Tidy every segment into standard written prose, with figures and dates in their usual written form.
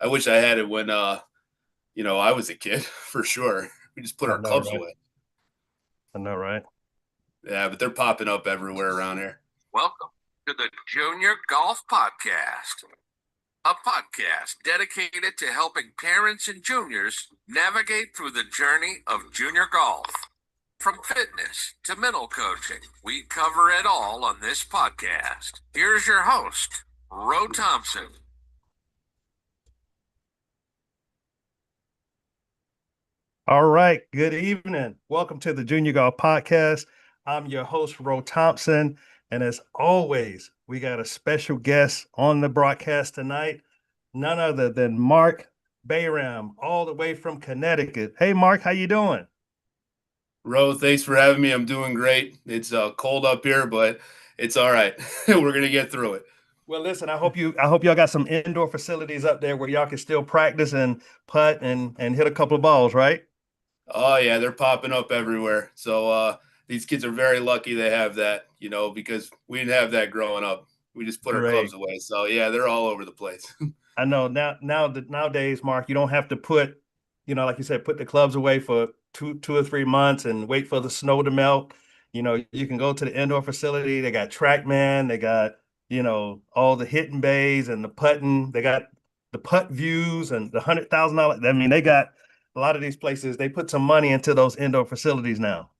I wish I had it when I was a kid for sure. We just put I our know, clubs right? away. I know, right? Yeah, but they're popping up everywhere around here. Welcome to the Junior Golf Podcast, a podcast dedicated to helping parents and juniors navigate through the journey of junior golf. From fitness to mental coaching, we cover it all on this podcast. Here's your host, Ro Thompson. All right. Good evening. Welcome to the Junior Golf Podcast. I'm your host, Ro Thompson. And as always, we got a special guest on the broadcast tonight, none other than Marc Bayram, all the way from Connecticut. Hey, Marc, how you doing? Ro, thanks for having me. I'm doing great. It's cold up here, but it's all right. We're gonna get through it. Well, listen, I hope y'all got some indoor facilities up there where y'all can still practice and putt and hit a couple of balls, right? Oh yeah, they're popping up everywhere. So these kids are very lucky they have that, because we didn't have that growing up. We just put our clubs Great. away. So yeah, they're all over the place. I know nowadays, Marc, you don't have to put, like you said, put the clubs away for two or 3 months and wait for the snow to melt. You can go to the indoor facility. They got TrackMan, they got, all the hitting bays and the putting. They got the putt views and the $100,000. I mean, they got a lot of these places. They put some money into those indoor facilities now.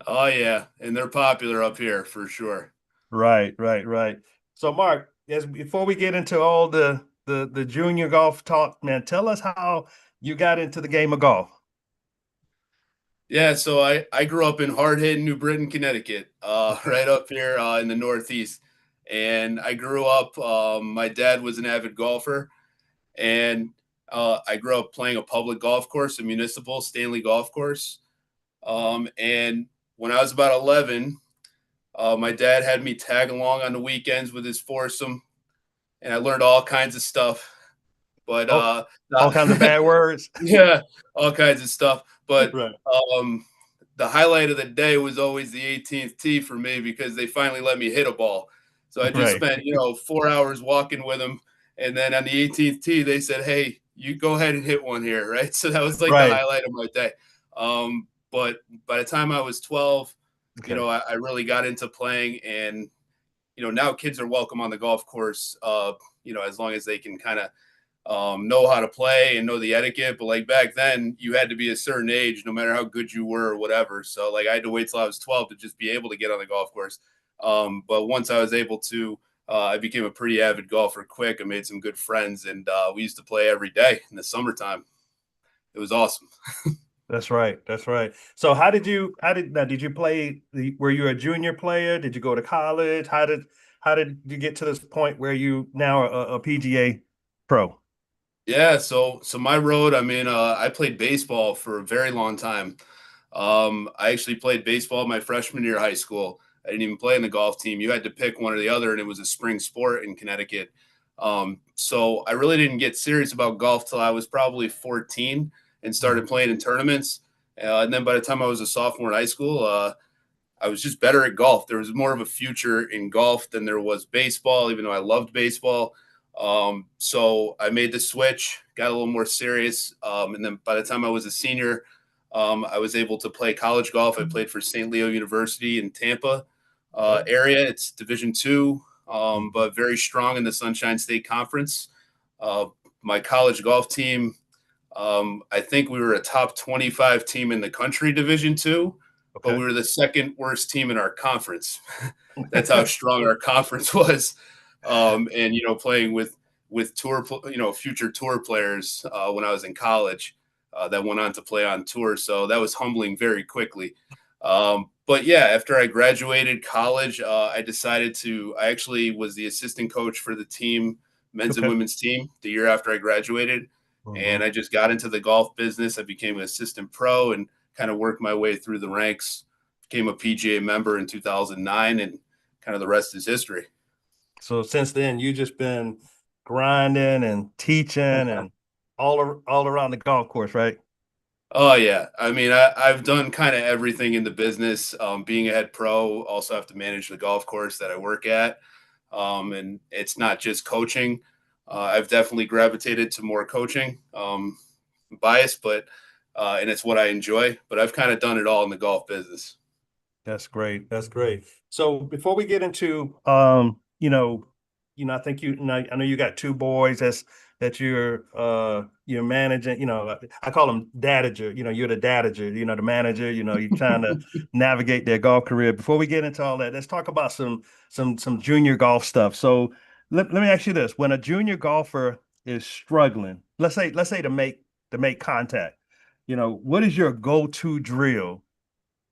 Oh yeah, and they're popular up here for sure. Right, right, right. So, Marc, as before we get into all the junior golf talk, man, tell us how you got into the game of golf. Yeah, so I grew up in hard-hitting New Britain, Connecticut, Okay. right up here in the Northeast. And I grew up. My dad was an avid golfer, and I grew up playing a public golf course, a municipal Stanley golf course. And when I was about 11, my dad had me tag along on the weekends with his foursome, and I learned all kinds of stuff. But Oh, all kinds of bad words. yeah, all kinds of stuff. But Right. um, the highlight of the day was always the 18th tee for me because they finally let me hit a ball. So I just Right. spent 4 hours walking with them, and then on the 18th tee they said, "Hey, you go ahead and hit one here," right? So that was like the Right. highlight of my day. But by the time I was 12, Okay. I really got into playing, and now kids are welcome on the golf course. As long as they can kind of know how to play and know the etiquette. But like back then, you had to be a certain age, no matter how good you were or whatever. So like I had to wait till I was 12 to just be able to get on the golf course. But once I was able to, I became a pretty avid golfer quick. I made some good friends, and we used to play every day in the summertime. It was awesome. That's right. That's right. So did you play were you a junior player? Did you go to college? How did you get to this point where you now are a PGA pro? Yeah, so my road, I played baseball for a very long time. I actually played baseball my freshman year of high school. I didn't even play in the golf team. You had to pick one or the other, and it was a spring sport in Connecticut. So I really didn't get serious about golf till I was probably 14 and Mhm. started playing in tournaments. And then by the time I was a sophomore in high school, I was just better at golf. There was more of a future in golf than there was baseball, even though I loved baseball. So I made the switch, got a little more serious. And then by the time I was a senior, I was able to play college golf. I played for St. Leo University in Tampa Okay. area. It's Division II, Mhm. but very strong in the Sunshine State Conference. Uh, my college golf team, I think we were a top 25 team in the country, Division II, but we Okay. were the second worst team in our conference. That's how strong our conference was. And playing with tour, future tour players when I was in college that went on to play on tour. So that was humbling very quickly. But yeah, after I graduated college, I decided to. I actually was the assistant coach for the team, men's and Okay. women's team, the year after I graduated, and Mhm. I just got into the golf business. I became an assistant pro and kind of worked my way through the ranks. Became a PGA member in 2009, and kind of the rest is history. So since then, you just been grinding and teaching and all around the golf course, right? Oh yeah, I've done kind of everything in the business. Being a head pro, also have to manage the golf course that I work at, and it's not just coaching. I've definitely gravitated to more coaching, bias, but and it's what I enjoy. But I've kind of done it all in the golf business. That's great. That's great. So before we get into I think I know you got two boys that you're managing, I call them dadager, you're the dadager, the manager, you're trying to navigate their golf career. Before we get into all that, let's talk about some junior golf stuff. So let me ask you this. When a junior golfer is struggling, let's say to make contact, what is your go-to drill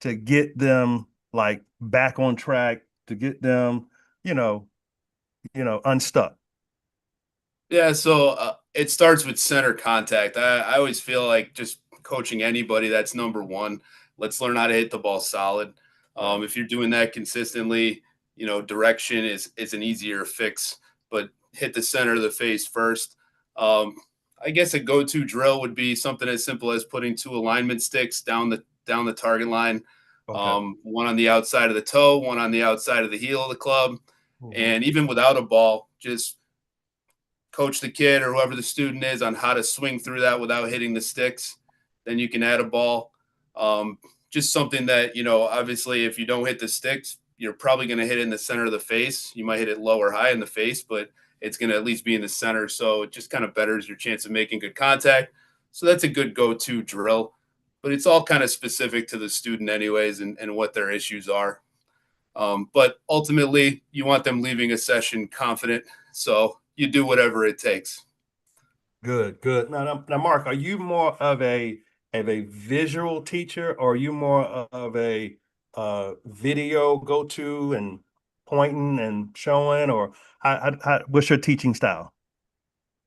to get them like back on track, to get them, you know, unstuck? Yeah, so it starts with center contact. I always feel like just coaching anybody, that's number one. Let's learn how to hit the ball solid. Right. If you're doing that consistently, direction is an easier fix, but hit the center of the face first. Um, I guess a go-to drill would be something as simple as putting two alignment sticks down the target line, Okay. one on the outside of the toe, one on the outside of the heel of the club, Hmm. and even without a ball, just coach the kid or whoever the student is on how to swing through that without hitting the sticks. Then you can add a ball. Um, just something that, obviously, if you don't hit the sticks, you're probably going to hit it in the center of the face. You might hit it low or high in the face, but it's going to at least be in the center. So it just kind of betters your chance of making good contact. So that's a good go to drill. But it's all kind of specific to the student, anyways, and what their issues are. But ultimately, you want them leaving a session confident. So you do whatever it takes. Good, good. Now, Mark, are you more of a visual teacher, or are you more of a video go to and pointing and showing, or what's your teaching style?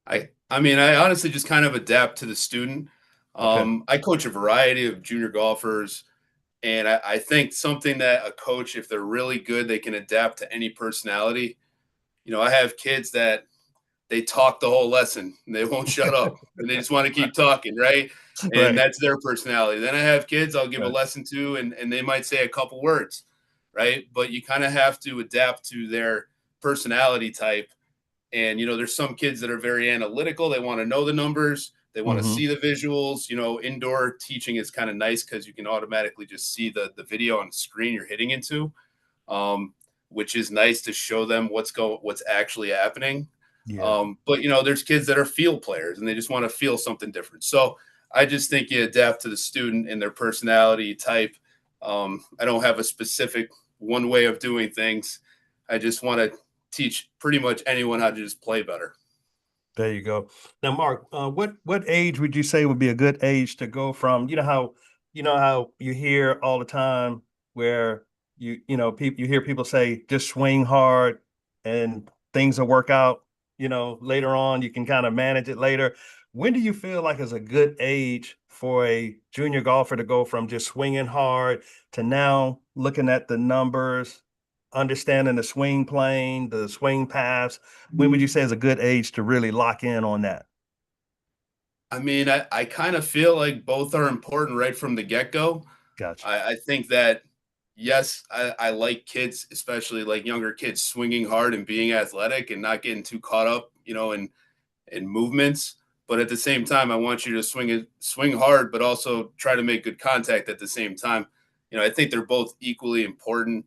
I mean, I honestly just kind of adapt to the student. Okay. I coach a variety of junior golfers, and I think something that a coach, if they're really good, they can adapt to any personality. I have kids that they talk the whole lesson and they won't shut up and they just want to keep talking, right? And Right. that's their personality. Then I have kids I'll give a Right. lesson to, and they might say a couple words, right? But you kind of have to adapt to their personality type. And, there's some kids that are very analytical. They want to know the numbers, they want to Hmm. see the visuals. Indoor teaching is kind of nice because you can automatically just see the video on the screen you're hitting into, um, which is nice to show them what's actually happening. Yeah. But there's kids that are field players and they just want to feel something different. So I just think you adapt to the student and their personality type. I don't have a specific one way of doing things. I just want to teach pretty much anyone how to just play better. There you go. Now, Mark, what age would you say would be a good age to go from? You know how you hear all the time where people you hear people say just swing hard and things will work out. Later on you can kind of manage it later. When do you feel like is a good age for a junior golfer to go from just swinging hard to now looking at the numbers, understanding the swing plane, the swing paths? When would you say is a good age to really lock in on that? I mean, I kind of feel like both are important right from the get go. Gotcha. I think that, yes, I like kids, especially like younger kids, swinging hard and being athletic and not getting too caught up, in movements. But at the same time, I want you to swing hard, but also try to make good contact at the same time. I think they're both equally important.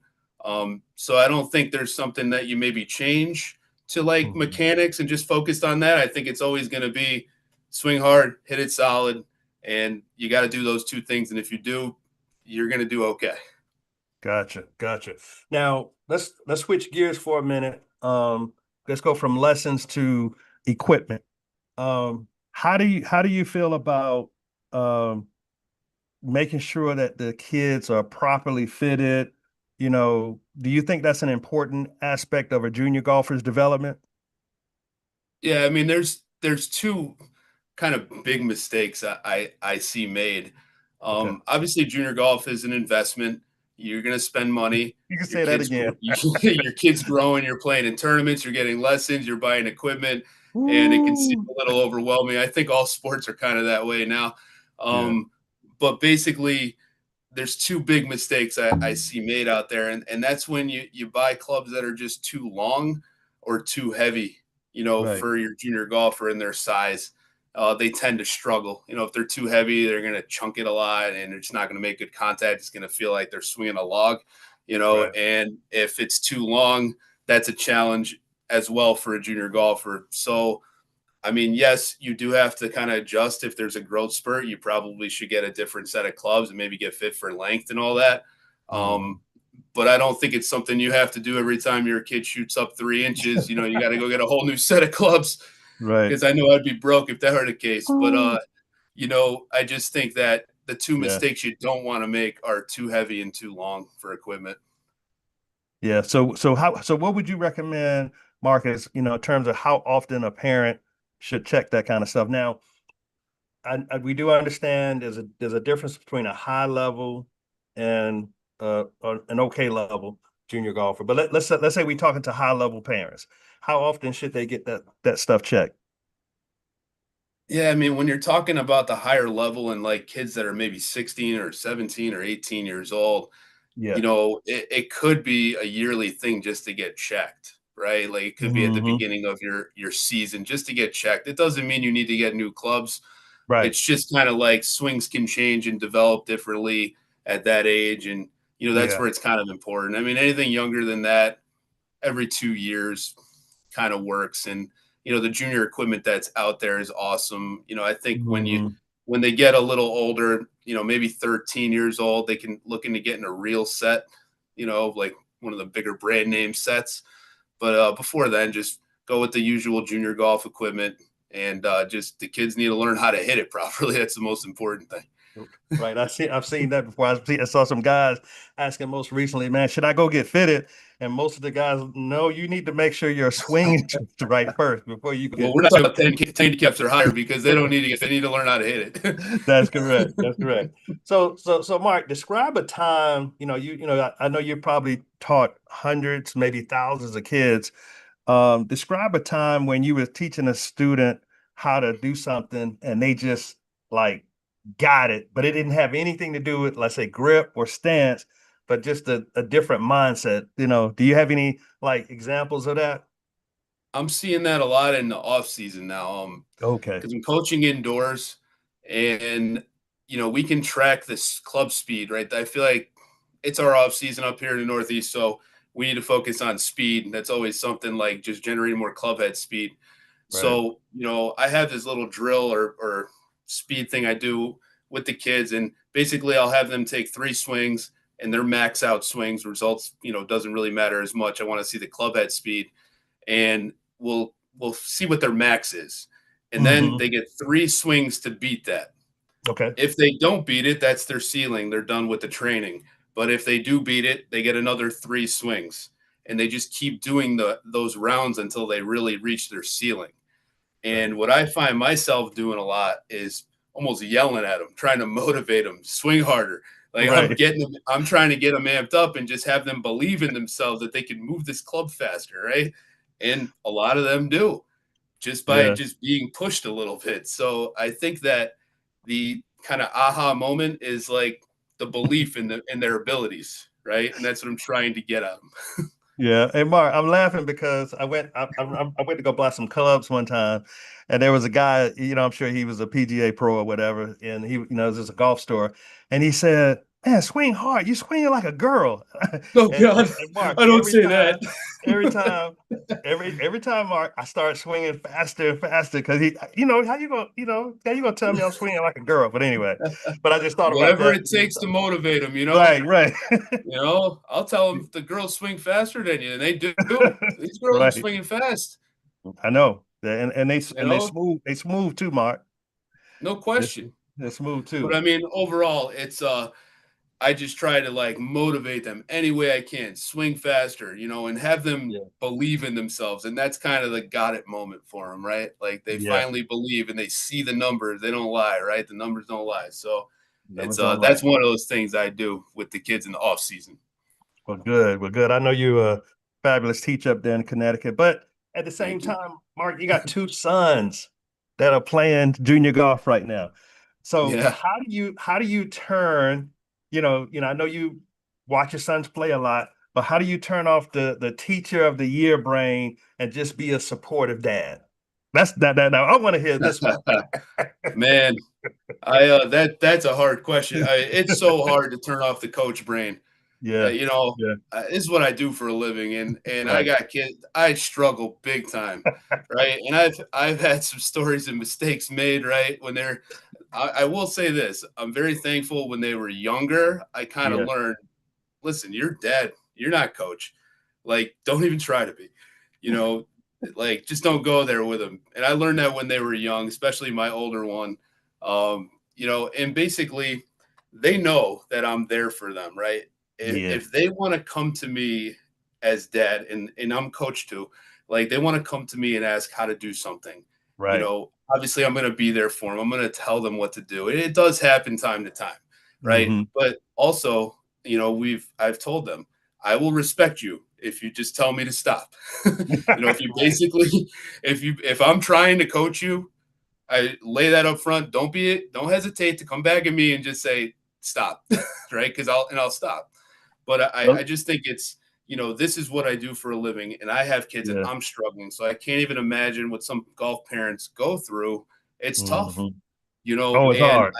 So I don't think there's something that you maybe change to like Mhm. mechanics and just focused on that. I think it's always going to be swing hard, hit it solid, and you got to do those two things. And if you do, you're going to do okay. Gotcha, gotcha. Now let's switch gears for a minute. Let's go from lessons to equipment. How do you feel about um making sure that the kids are properly fitted? Do you think that's an important aspect of a junior golfer's development? Yeah, I mean, there's two kind of big mistakes I see made. Okay. Obviously, junior golf is an investment. You're going to spend money. You can Your say that kids, again. your kids growing. You're playing in tournaments. You're getting lessons. You're buying equipment, and it can seem Ooh. a little overwhelming. I think all sports are kind of that way now. Yeah. But basically, there's two big mistakes I see made out there, and that's when you buy clubs that are just too long or too heavy. Right. for your junior golfer and their size, they tend to struggle. If they're too heavy, they're going to chunk it a lot and it's not going to make good contact. It's going to feel like they're swinging a log, Right. and if it's too long, that's a challenge as well for a junior golfer. So, I mean, yes, you do have to kind of adjust. If there's a growth spurt, you probably should get a different set of clubs and maybe get fit for length and all that. Mhm. But I don't think it's something you have to do every time your kid shoots up 3 inches. You got to go get a whole new set of clubs, Right. because I know I'd be broke if that were the case. But I just think that the two Yeah. mistakes you don't want to make are too heavy and too long for equipment. Yeah. So what would you recommend, Marcus, in terms of how often a parent should check that kind of stuff? Now, we do understand there's a difference between a high level and an okay level junior golfer. But let's say we're talking to high level parents. How often should they get that stuff checked? Yeah, I mean, when you're talking about the higher level and like kids that are maybe 16 or 17 or 18 years old, Yeah. it could be a yearly thing just to get checked, right? Like it could be at the Hmm. beginning of your season just to get checked. It doesn't mean you need to get new clubs. Right. It's just kind of like swings can change and develop differently at that age, and that's Yeah. where it's kind of important. I mean, anything younger than that, every 2 years kind of works. And the junior equipment that's out there is awesome. I think Hmm. when they get a little older, maybe 13 years old, they can look into getting a real set, like one of the bigger brand name sets. But before then, just go with the usual junior golf equipment, and just the kids need to learn how to hit it properly. That's the most important thing. Right. I've seen that before. I saw some guys asking most recently, man, should I go get fitted? And most of the guys, no, you need to make sure you're swinging right first before you Well, get. we're not talking about handicaps are higher, because they don't need to get. They need to learn how to hit it. That's correct. That's correct. So Mark, describe a time, I know you probably taught hundreds, maybe thousands of kids. Describe a time when you were teaching a student how to do something and they just like got it, but it didn't have anything to do with, let's say, grip or stance, but just a different mindset. Do you have any like examples of that? I'm seeing that a lot in the off season now. Okay. Because I'm coaching indoors, and we can track this club speed, right? I feel like it's our off season up here in the Northeast, so we need to focus on speed. That's always something, like just generating more club head speed. Right. So I have this little drill or speed thing I do with the kids, and basically I'll have them take 3 swings, and their max out swings results. Doesn't really matter as much. I want to see the club head speed, and we'll see what their max is, and then Hmm. they get 3 swings to beat that. Okay. If they don't beat it, that's their ceiling. They're done with the training. But if they do beat it, they get another 3 swings, and they just keep doing those rounds until they really reach their ceiling. Right. And what I find myself doing a lot is almost yelling at them, trying to motivate them, swing harder. Like Right. I'm trying to get them amped up and just have them believe in themselves that they can move this club faster, right? And a lot of them do, just by Yeah. just being pushed a little bit. So I think that the kind of aha moment is like the belief in their abilities, right? And that's what I'm trying to get at them. Yeah. Hey, Mark, I'm laughing because I went to go buy some clubs one time, and there was a guy, I'm sure he was a PGA pro or whatever, and he, it was just a golf store, and he said, "Man, swing hard. You swinging like a girl." Oh and, God, and Mark, I don't say that. every time, every time, Mark, I start swinging faster and faster because how you gonna tell me I'm swinging like a girl? But anyway, but I just thought about Whatever that. it takes to motivate them, Right. Right. I'll tell them the girls swing faster than you, and they do. These girls are Right. swinging fast, I know. And they you know, they smooth too, Mark. no They're, question. they're smooth But too. I mean, overall, it's I just try to like motivate them any way I can, swing faster, and have them Yeah. believe in themselves. And that's kind of the got it moment for them, right? Like they Yeah. finally believe and they see the numbers. They don't lie, right? The numbers don't lie. So it's Numbers don't lie. that's one of those things I do with the kids in the off season. Well, good. Well, good. I know you're a fabulous teacher up there in Connecticut, but at the same Thank you. time, Mark, you got two sons that are playing junior golf right now. So Yeah. how do you turn, I know you watch your sons play a lot, but how do you turn off the teacher of the year brain and just be a supportive dad? That's that. I want to hear this one. Man, that's a hard question. It's so hard to turn off the coach brain. Yeah, yeah, This is what I do for a living, and I right. got kids. I struggle big time, right? And I've had some stories and mistakes made, right? When they're, I will say this: I'm very thankful when they were younger. I kind of Yeah, learned, listen, you're dad, you're not coach. Like, don't even try to be, you know, like just don't go there with them. And I learned that when they were young, especially my older one. And basically they know that I'm there for them, right? yeah, If they want to come to me as dad and I'm coach too, like they want to come to me and ask how to do something, right. obviously I'm going to be there for them. I'm going to tell them what to do. It does happen time to time, right? Hmm. But also, I've told them I will respect you if you just tell me to stop. If you basically, if I'm trying to coach you, I lay that up front. Don't hesitate to come back at me and just say stop, right? Because I'll stop. But I Well, just think it's, this is what I do for a living, and I have kids and yeah. I'm struggling, so I can't even imagine what some golf parents go through. It's tough, Hmm. Oh, it's and hard.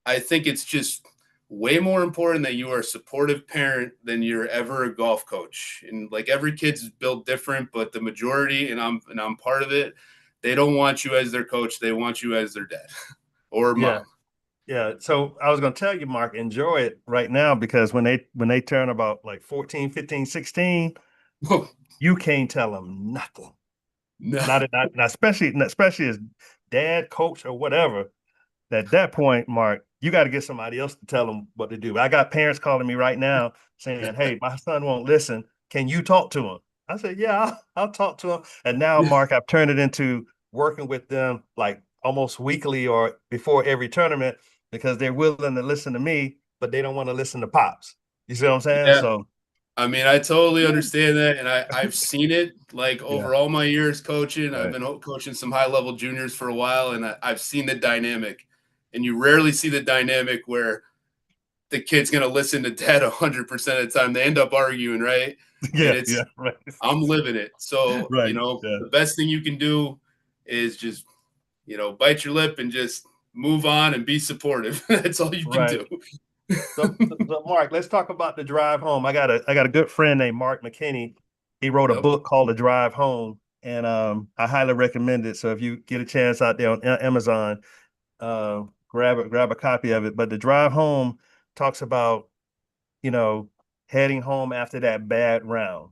I think it's just way more important that you are a supportive parent than you're ever a golf coach. And like every kid's built different, but the majority, and I'm part of it, they don't want you as their coach. They want you as their dad or Yeah. mom. Yeah. So I was going to tell you, Mark, enjoy it right now because when they turn about like 14, 15, 16, you can't tell them nothing. No. Not especially as dad, coach, or whatever. At that point, Mark, you got to get somebody else to tell them what to do. I got parents calling me right now saying, "Hey, my son won't listen. Can you talk to him?" I said, "Yeah, I'll talk to him." And now, Mark, I've turned it into working with them like almost weekly or before every tournament because they're willing to listen to me, but they don't want to listen to pops. You see what I'm saying? Yeah. So, I mean, I totally understand that, and I've seen it like yeah, over all my years coaching. I've right. been coaching some high level juniors for a while, and I've seen the dynamic. And you rarely see the dynamic where the kid's going to listen to dad 100% of the time. They end up arguing, right? And Yeah, it's yeah, right. I'm living it. So Right. Yeah. the best thing you can do is just bite your lip and just move on and be supportive. That's all you can Right. do. So, Mark, let's talk about the drive home. I got a good friend named Mark McKinney. He wrote a Yep. book called The Drive Home, and I highly recommend it. So if you get a chance out there on Amazon, grab a copy of it. But The Drive Home talks about you know heading home after that bad round.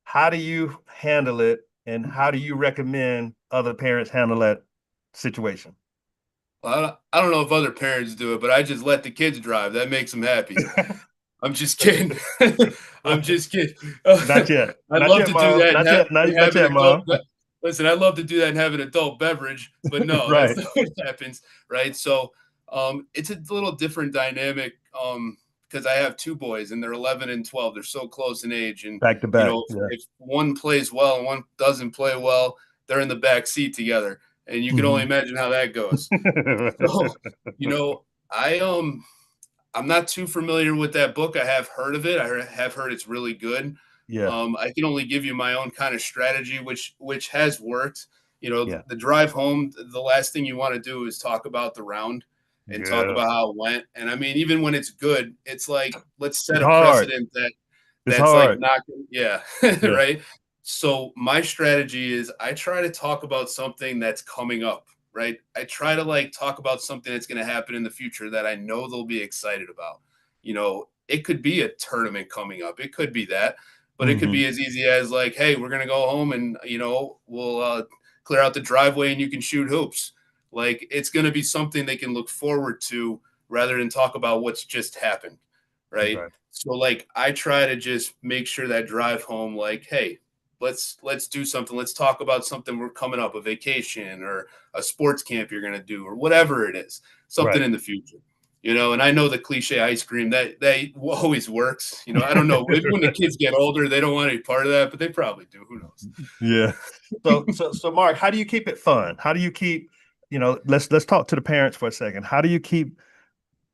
How do you handle it, and how do you recommend other parents handle that situation? I don't know if other parents do it, but I just let the kids drive. That makes them happy. I'm just kidding. I'm just kidding. Not yet. I'd Not love yet, to do Mom. that Not yet. and Not have an yet, adult. Mom. Listen, I'd love to do that and have an adult beverage, but no, that's Right. not what happens, right? So, it's a little different dynamic, because I have two boys and they're 11 and 12. They're so close in age, and Back to back. Yeah. if one plays well and one doesn't play well, they're in the back seat together, and you can only Mhm. imagine how that goes. So, you know, I I'm not too familiar with that book. I have heard of it. Have heard it's really good. Yeah. I can only give you my own kind of strategy, which has worked. Yeah. The drive home. The last thing you want to do is talk about the round and talk Yeah. about how it went. And I mean, even when it's good, it's like let's set It's a hard. precedent It's that's like hard. not, yeah, Yeah. right. So my strategy is I try to talk about something that's coming up, right? I try to like talk about something that's going to happen in the future that I know they'll be excited about. It could be a tournament coming up. It could be that, but it could Hmm. be as easy as like, hey, we're going to go home and, we'll clear out the driveway and you can shoot hoops. Like it's going to be something they can look forward to rather than talk about what's just happened. Right. Right. So like I try to just make sure that drive home, like, hey, let's do something. Let's talk about something we're coming up, a vacation or a sports camp you're gonna do, or whatever it is, something Right. in the future. And I know the cliche ice cream that always works. I don't know. Maybe when the kids get older, they don't want any part of that, but they probably do. Who knows? Yeah. So Mark, how do you keep it fun? How do you keep, let's talk to the parents for a second. How do you keep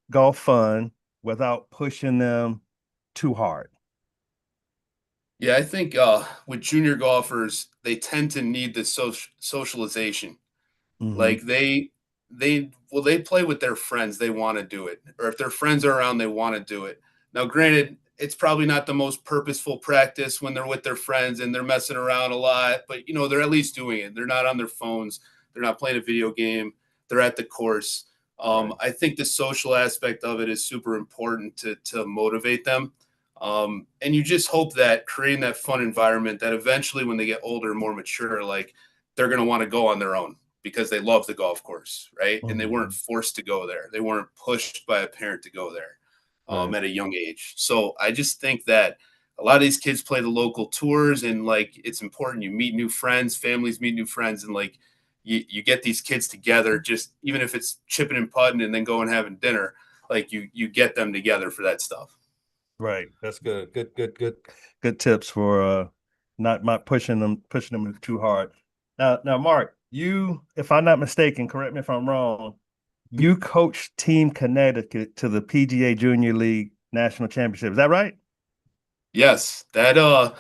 golf fun without pushing them too hard? Yeah, I think with junior golfers, they tend to need the socialization. Mm-hmm. Like they play with their friends, they want to do it. Or if their friends are around, they want to do it. Now, granted, it's probably not the most purposeful practice when they're with their friends and they're messing around a lot, but they're at least doing it. They're not on their phones, they're not playing a video game, they're at the course. Right. I think the social aspect of it is super important to motivate them. And you just hope that creating that fun environment that eventually when they get older, more mature, like they're going to want to go on their own because they love the golf course, right? And they weren't Mm-hmm. forced to go there. They weren't pushed by a parent to go there Right. at a young age. So I just think that a lot of these kids play the local tours, and like it's important. You meet new friends, families meet new friends, and like you get these kids together. Just even if it's chipping and putting, and then going and having dinner, like you get them together for that stuff. Right. That's good. Good tips for not pushing them too hard. Now, Mark, you, if I'm not mistaken, correct me if I'm wrong, you coached Team Connecticut to the PGA Junior League National Championship. Is that right? Yes, that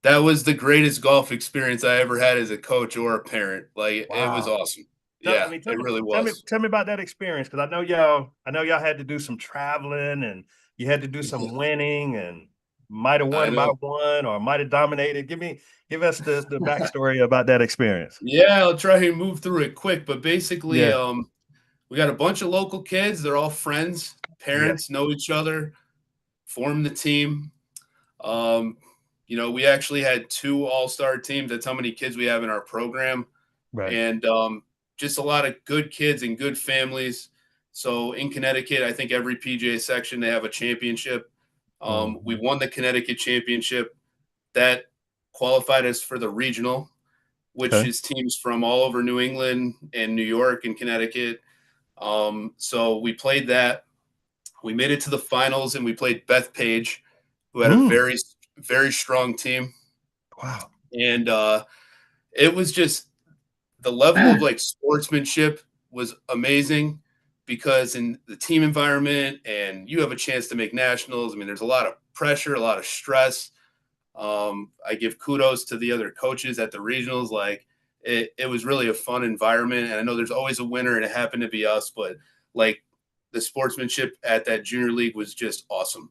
was the greatest golf experience I ever had as a coach or a parent. Like it was Wow. awesome. Tell, I Yeah, mean, tell it me, really tell me, was. tell me about that experience because I know y'all had to do some traveling and you had to do some winning and might have I won by know. one or might have dominated. Give us the backstory about that experience. Yeah, I'll try and move through it quick, but basically, Yeah, we got a bunch of local kids. They're all friends, yeah, parents know each other, form the team. Um, we actually had two all-star teams. That's how many kids we have in our program, right. and just a lot of good kids and good families. So in Connecticut, I think every PGA section they have a championship. We Mhm. won the Connecticut championship. That qualified us for the regional, which Okay. is teams from all over New England and New York and Connecticut. So we played that. We made it to the finals, and we played Bethpage, who had a Mm, very, very strong team. wow. And it was just the level of like sportsmanship was amazing because in the team environment, and you have a chance to make nationals. I mean, there's a lot of pressure, a lot of stress. I give kudos to the other coaches at the regionals. Like it was really a fun environment. And I know there's always a winner, and it happened to be us, but like the sportsmanship at that junior league was just awesome.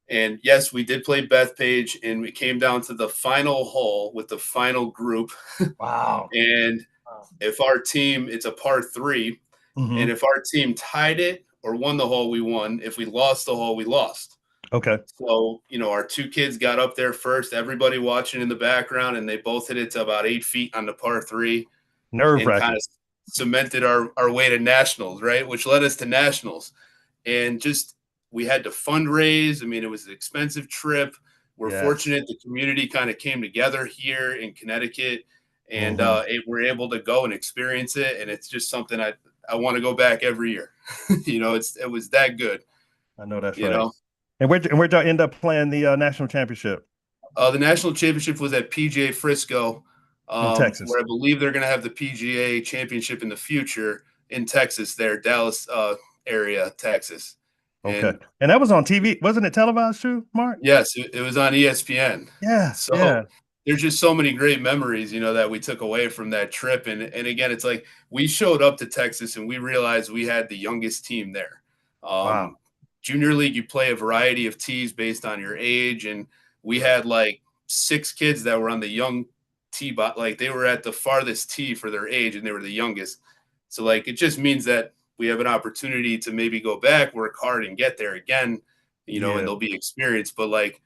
And yes, we did play Bethpage, and we came down to the final hole with the final group. Wow. And Wow. if our team, it's a par three, and Hmm. if our team tied it or won the hole, we won. If we lost the hole, we lost. Okay. So, our two kids got up there first, everybody watching in the background, and they both hit it to about 8 feet on the par three Nerve and kind wracking. of cemented our way to nationals, right? Which led us to nationals. And just we had to fundraise. I mean, it was an expensive trip. We're Yes. fortunate the community kind of came together here in Connecticut, and Hmm. we're able to go and experience it. And it's just something I want to go back every year. It was that good. I know that's You right. know, And where'd y'all end up playing the national championship the national championship was at PGA Frisco, in Texas? where I believe they're going to have the PGA championship in the future in Texas, there, Dallas area, Texas. Okay. And And that was on TV. Wasn't it televised too, Mark? yes, it was on ESPN. Yeah. So Yeah. there's just so many great memories, that we took away from that trip. And again, it's like we showed up to Texas and we realized we had the youngest team there. Wow. Um, Junior league, you play a variety of tees based on your age, and we Right. had like six kids that were on the young tee, but like they were at the farthest tee for their age, and they were the youngest. So like it just means that we have an opportunity to maybe go back, work hard, and get there again, and Yeah. they'll be experienced. But like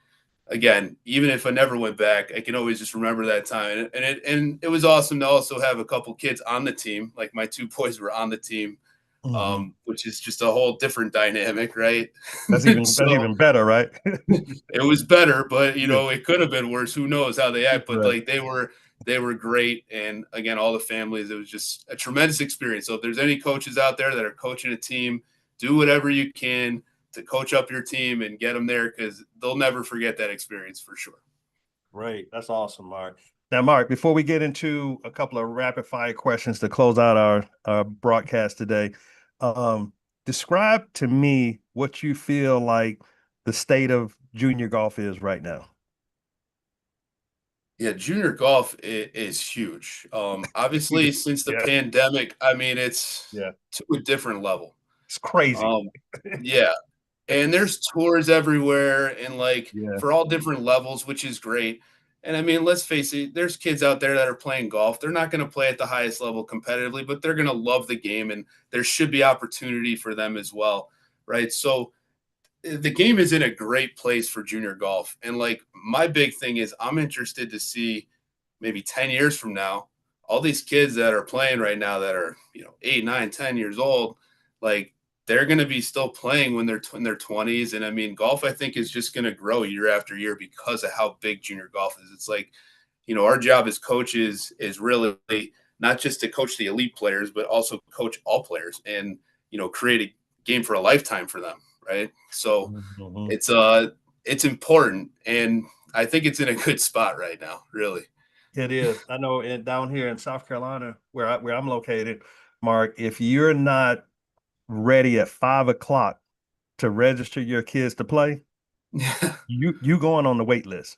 again, even if I never went back, I can always just remember that time. And it was awesome to also have a couple kids on the team. Like my two boys were on the team, Hmm. which is just a whole different dynamic, right? That's even that's So even better, right? it was better, but Yeah. it could have been worse. Who knows how they act? But Right. like they were great. And again, all the families, it was just a tremendous experience. So if there's any coaches out there that are coaching a team, do whatever you can to coach up your team and get them there, because they'll never forget that experience for sure. Great. That's awesome, Mark. Now, Mark, before we get into a couple of rapid fire questions to close out our broadcast today, um, describe to me what you feel like the state of junior golf is right now. Yeah, junior golf is huge. Obviously, since the Yeah, pandemic, I mean, it's yeah, to a different level. it's crazy. Um, yeah, and there's tours everywhere, and like Yeah. for all different levels, which is great. And I mean, let's face it, there's kids out there that are playing golf. They're not going to play at the highest level competitively, but they're going to love the game, and there should be opportunity for them as well, right? So the game is in a great place for junior golf. And like my big thing is I'm interested to see maybe 10 years from now, all these kids that are playing right now that are, 8, 9, 10 years old, like they're going to be still playing when they're in their 20s. And I mean, golf, I think, is just going to grow year after year because of how big junior golf is. It's like, our job as coaches is really not just to coach the elite players, but also coach all players and, create a game for a lifetime for them. Right. So Mhm. it's important. And I think it's in a good spot right now, really. It is. I know down here in South Carolina, where I'm located, Mark, if you're not ready at 5 o'clock to register your kids to play, you going on the wait list.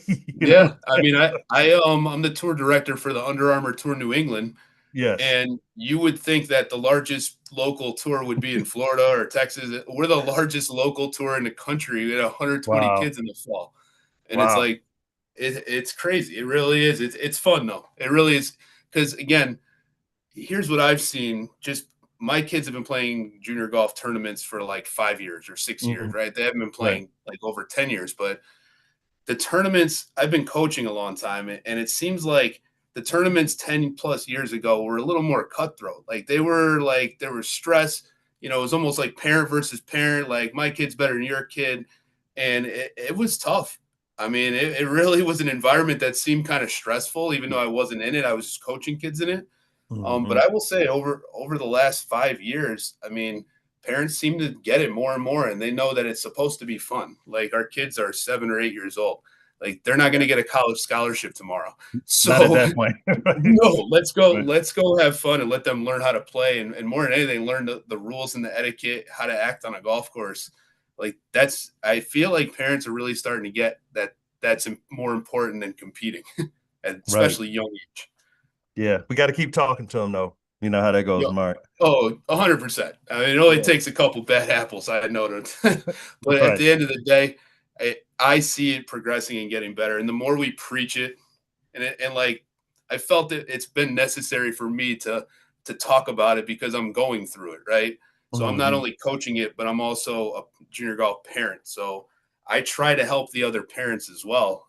You Yeah. know? I mean, I'm the tour director for the Under Armour Tour New England. Yes. And you would think that the largest local tour would be in Florida or Texas. We're the largest local tour in the country. We had 120 Wow. kids in the fall. And it's Wow. like, it's crazy. It really is. It's fun though. It really is. Because again, here's what I've seen. Just my kids have been playing junior golf tournaments for like 5 years or 6 years, Mhm. right? They haven't been Right. playing like over 10 years, but the tournaments, I've been coaching a long time, and it seems like the tournaments 10 plus years ago were a little more cutthroat. Like there was stress. It was almost like parent versus parent, like my kid's better than your kid. And it was tough. I mean, it really was an environment that seemed kind of stressful, even though I wasn't in it. I was just coaching kids in it. But Mhm. I will say over the last 5 years, I mean, parents seem to get it more and more, and they know that it's supposed to be fun. Like our kids are 7 or 8 years old. Like they're not going to get a college scholarship tomorrow. Not at So that point. Right. no, Right. let's go have fun and let them learn how to play, and more than anything, learn the rules and the etiquette, how to act on a golf course. Like I feel like parents are really starting to get that that's more important than competing, and Right. especially young age. Yeah. We got to keep talking to them though. You know how that goes, Yeah. Mark. Oh, 100%. I mean, it only Yeah. takes a couple bad apples, I know that. But at Right. the end of the day, I see it progressing and getting better. And the more we preach it, and like I felt that it's been necessary for me to talk about it because I'm going through it, right? So I'm not Mhm. only coaching it, but I'm also a junior golf parent. So I try to help the other parents as well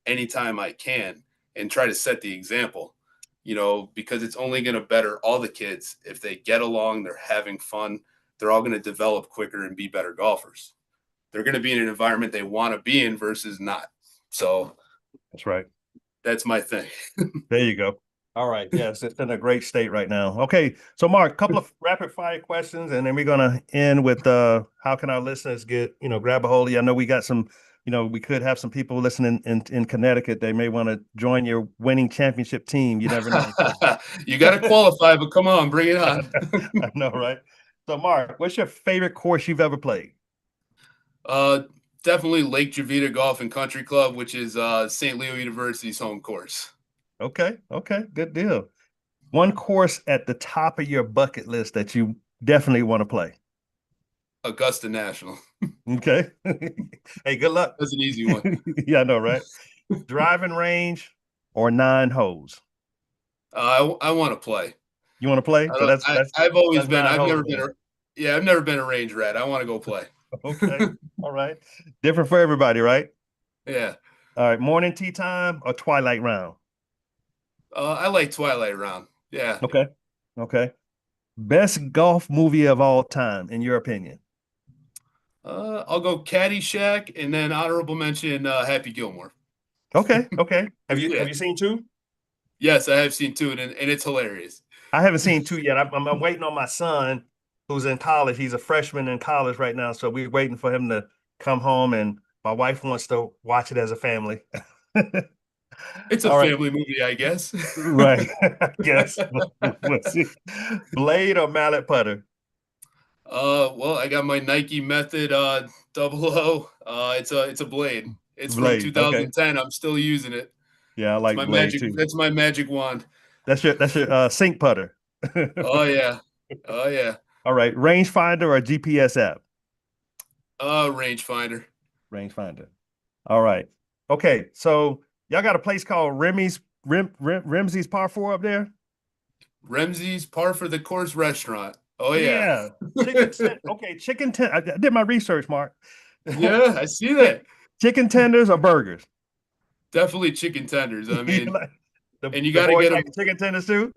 anytime I can and try to set the example, because it's only going to better all the kids if they get along, they're having fun, they're all going to develop quicker and be better golfers. They're going to be in an environment they want to be in versus not. So That's right. that's my thing. There you go. All right. Yes, it's in a great state right now. Okay. So Mark, a couple of rapid fire questions, and then we're gonna end with how can our listeners get, grab a hold of you. I know we got some, we could have some people listening in Connecticut. They may want to join your winning championship team. You never know. You got to qualify, but come on, bring it on. I know, right? So Mark, what's your favorite course you've ever played? uh, Definitely Lake Javita Golf and Country Club, which is St. Leo University's home course. Okay, okay, good deal. One course at the top of your bucket list that you definitely want to play. Augusta National. Okay. Hey, good luck. That's an easy one. Yeah, I know, right? Driving range or 9 holes. I want to play. You want to play? I So don't. that's I've always that's been. nine I've holes never been then. a. Yeah, I've never been a range rat. I want to go play. Okay. All right. Different for everybody, right? Yeah. All right. Morning tea time or twilight round. I like Twilight Round. Yeah. Okay. Okay. Best golf movie of all time, in your opinion. I'll go Caddyshack and then honorable mention Happy Gilmore. Okay. Okay. Have you Yeah. have you seen two? Yes, I have seen two, and it's hilarious. I haven't seen two yet. I'm waiting on my son who's in college. He's a freshman in college right now. So we're waiting for him to come home, and my wife wants to watch it as a family. It's a All right. family movie, I guess. Right. I guess. We'll see. Blade or mallet putter? Well, I got my Nike Method double O. It's a blade. It's from Blade. Okay. 2010. I'm still using it. Yeah, I It's like my blade magic. too. That's my magic wand. That's your sink putter. Oh yeah. Oh yeah. All right, rangefinder or GPS app? Rangefinder. Rangefinder. All right. Okay, so y'all got a place called Ramsey's Par Four up there? Ramsey's Par for the Course restaurant. Oh yeah. Yeah. Okay, chicken ten. I did my research, Mark. Yeah, I see Chick- that. Chicken tenders or burgers? Definitely chicken tenders. I You mean, like- the, and you the got to boys get like them. chicken tenders too?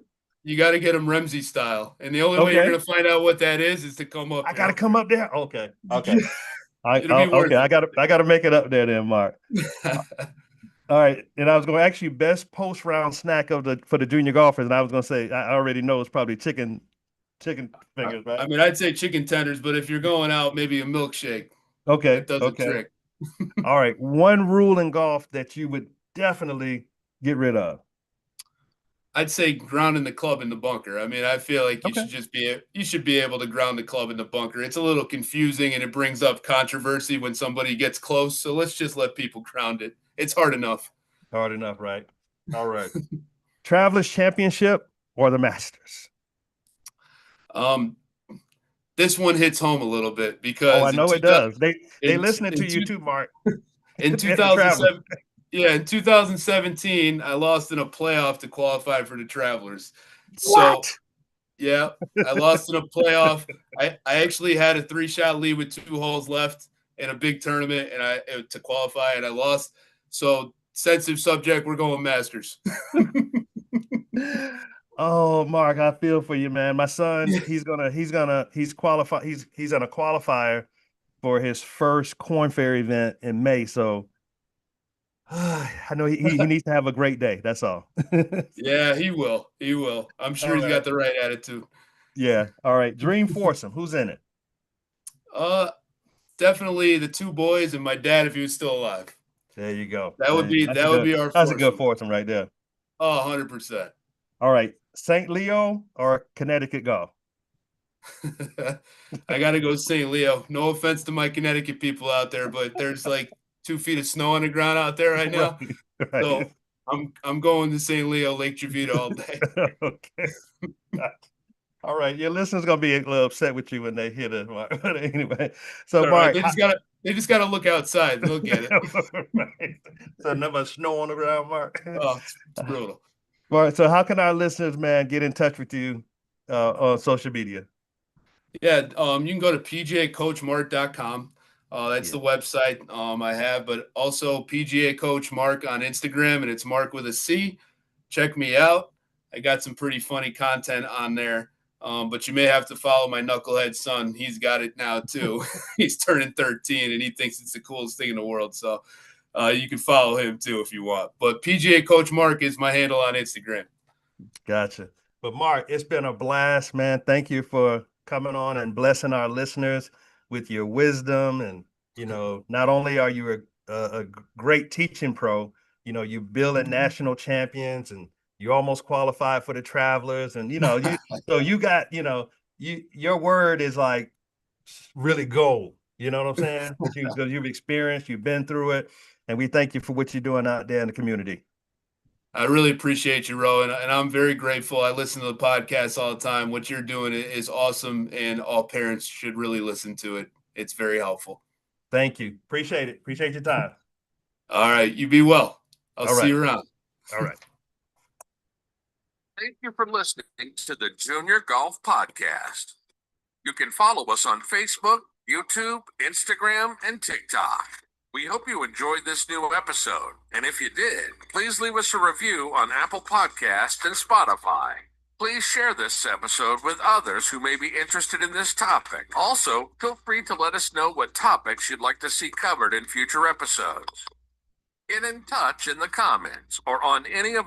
You got to get them Ramsey style. And the only way you're Okay. gonna find out what that is to come up I gotta here. come up there. Okay. Okay. It'll be worth Okay. I gotta make it up there then, Mark. it. All right. And I was going to ask you best post round snack for the junior golfers, and I was going to say I already know it's probably chicken fingers, right? I mean, I'd say chicken tenders, but if you're going out, maybe a milkshake. Okay. That does a Okay. trick. All right. One rule in golf that you would definitely get rid of. I'd say grounding the club in the bunker. I mean, I feel like Okay. you should be able to ground the club in the bunker. It's a little confusing and it brings up controversy when somebody gets close. So let's just let people ground it. It's hard enough. Hard enough, right? All right. Travelers Championship or the Masters? This one hits home a little bit Oh, because I know it does. They listening to you too, Mark. in And the Travelers. 2007, yeah, in 2017, I lost in a playoff to qualify for the Travelers. So What? yeah, I lost in a playoff. I actually had a 3-shot lead with 2 holes left in a big tournament, and to qualify, and I lost. So sensitive subject. We're going Masters. Oh, Mark, I feel for you, man. My son, he's in a qualifier for his first Corn Fair event in May. So I know he needs to have a great day. That's all. Yeah, he will. He will. I'm sure All he's right. got the right attitude. Yeah. All right. Dream foursome. Who's in it? Uh, Definitely the 2 boys and my dad if he was still alive. There you go. That would be our That's a good foursome. foursome right there. Oh, 100%. All right. St. Leo or Connecticut golf? I got to go St. Leo. No offense to my Connecticut people out there, but there's like 2 feet of snow on the ground out there right now. Right. So I'm going to St. Leo, Lake Trevita all day. Okay. All right. Your listeners gonna be a little upset with you when they hear this, Mark. But anyway, so All right, Mark, they just gotta look outside. They'll get it. right. So never snow on the ground, Mark. Oh, it's brutal. Mark, so how can our listeners, man, get in touch with you on social media? Yeah, you can go to pgacoachmark.com. That's Yeah. the website I have, but also PGA Coach Mark on Instagram, and it's Mark with a C. Check me out. I got some pretty funny content on there. But you may have to follow my knucklehead son. He's got it now too. He's turning 13 and he thinks it's the coolest thing in the world. So you can follow him too if you want. But PGA Coach Mark is my handle on Instagram. Gotcha. But Mark, it's been a blast, man. Thank you for coming on and blessing our listeners with your wisdom. And, not only are you a great teaching pro, you building national champions and you almost qualified for the Travelers. And, so you got, your word is like really gold. You know what I'm saying? Because you've experienced, you've been through it. And we thank you for what you're doing out there in the community. I really appreciate you, Ro, and I'm very grateful. I listen to the podcast all the time. What you're doing is awesome, and all parents should really listen to it. It's very helpful. Thank you. Appreciate it. Appreciate your time. All right. You be well. I'll All see right. you around. All right. Thank you for listening to the Junior Golf Podcast. You can follow us on Facebook, YouTube, Instagram, and TikTok. We hope you enjoyed this new episode, and if you did, please leave us a review on Apple Podcasts and Spotify. Please share this episode with others who may be interested in this topic. Also, feel free to let us know what topics you'd like to see covered in future episodes. Get in touch in the comments or on any of our